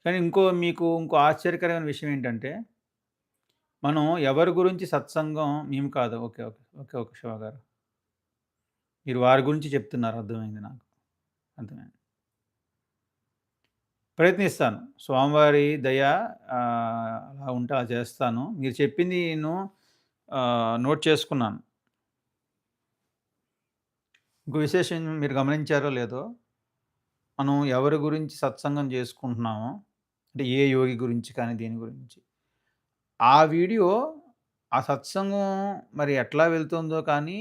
కానీ మీకు ఇంకో ఆశ్చర్యకరమైన విషయం ఏంటంటే, మనం ఎవరి గురించి సత్సంగం మేము కాదు. Okay. Okay. Okay. Okay. Shiva గారు. మీరు వారి గురించి చెప్తున్నారు. అర్థమైంది నాకు. అర్థమైంది. ప్రయత్నిస్తాను. స్వామివారి దయ అలా ఉంటే అలా చేస్తాను. మీరు చెప్పింది నేను నోట్ చేసుకున్నాను. ఇంకో విశేషం మీరు గమనించారో లేదో, మనం ఎవరి గురించి సత్సంగం చేసుకుంటున్నామో, అంటే ఏ యోగి గురించి కానీ, దేని గురించి. ఆ వీడియో, ఆ సత్సంగం మరి ఎట్లా వెళ్తుందో కానీ,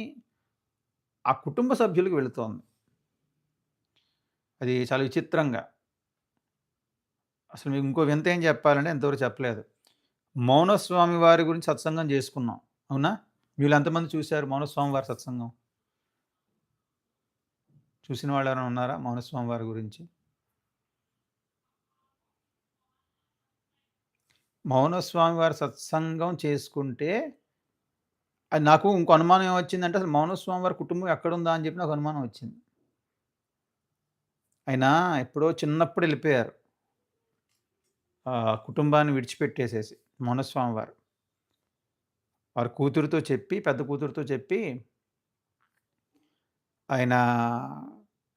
ఆ కుటుంబ సభ్యులకి వెళుతోంది. అది చాలా విచిత్రంగా. అసలు మీకు ఇంకో వింత ఏం చెప్పాలంటే ఇంతవరకు చెప్పలేదు. మౌనస్వామి వారి గురించి సత్సంగం చేసుకున్నాం. అవునా? మీలో ఎంతమంది చూసారు మౌనస్వామి వారి సత్సంగం? చూసిన వాళ్ళెవరైనా ఉన్నారా మౌనస్వామి వారి గురించి? మౌనస్వామి వారి సత్సంగం చేసుకుంటే, అది నాకు ఇంకో అనుమానం ఏమొచ్చిందంటే, అసలు మౌనస్వామి వారి కుటుంబం ఎక్కడుందా అని చెప్పి నాకు అనుమానం వచ్చింది. ఆయన ఎప్పుడో చిన్నప్పుడు ఎళ్ళిపోయారు. కుటుంబాన్ని విడిచిపెట్టేసేసి మౌనస్వామి వారు. వారి కూతురితో చెప్పి, పెద్ద కూతురితో చెప్పి, ఆయన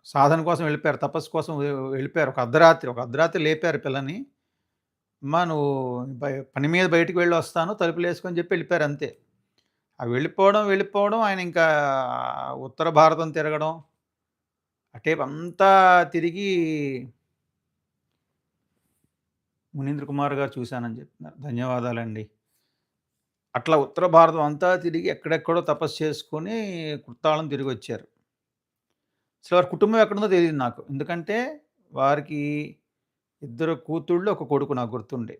సాధన కోసం వెళ్ళిపోయారు. తపస్సు కోసం వెళ్ళిపోయారు. ఒక అర్ధరాత్రి లేపారు పిల్లని. అమ్మా నువ్వు పని మీద బయటికి వెళ్ళొస్తాను. తలుపులేసుకొని చెప్పి వెళ్ళిపోయారు అంతే. ఆ వెళ్ళిపోవడం ఆయన ఇంకా ఉత్తర భారతం తిరగడం, అటేపంతా తిరిగి మునీంద్ర కుమార్ గారు చూశానని చెప్తున్నారు. ధన్యవాదాలండి. అట్లా ఉత్తర భారతం అంతా తిరిగి ఎక్కడెక్కడో తపస్సు చేసుకొని కుర్తాళం తిరిగొచ్చారు. అసలు వారి కుటుంబం ఎక్కడుందో తెలీదు నాకు. ఎందుకంటే వారికి ఇద్దరు కూతుళ్ళు, ఒక కొడుకు నాకు గుర్తుండి.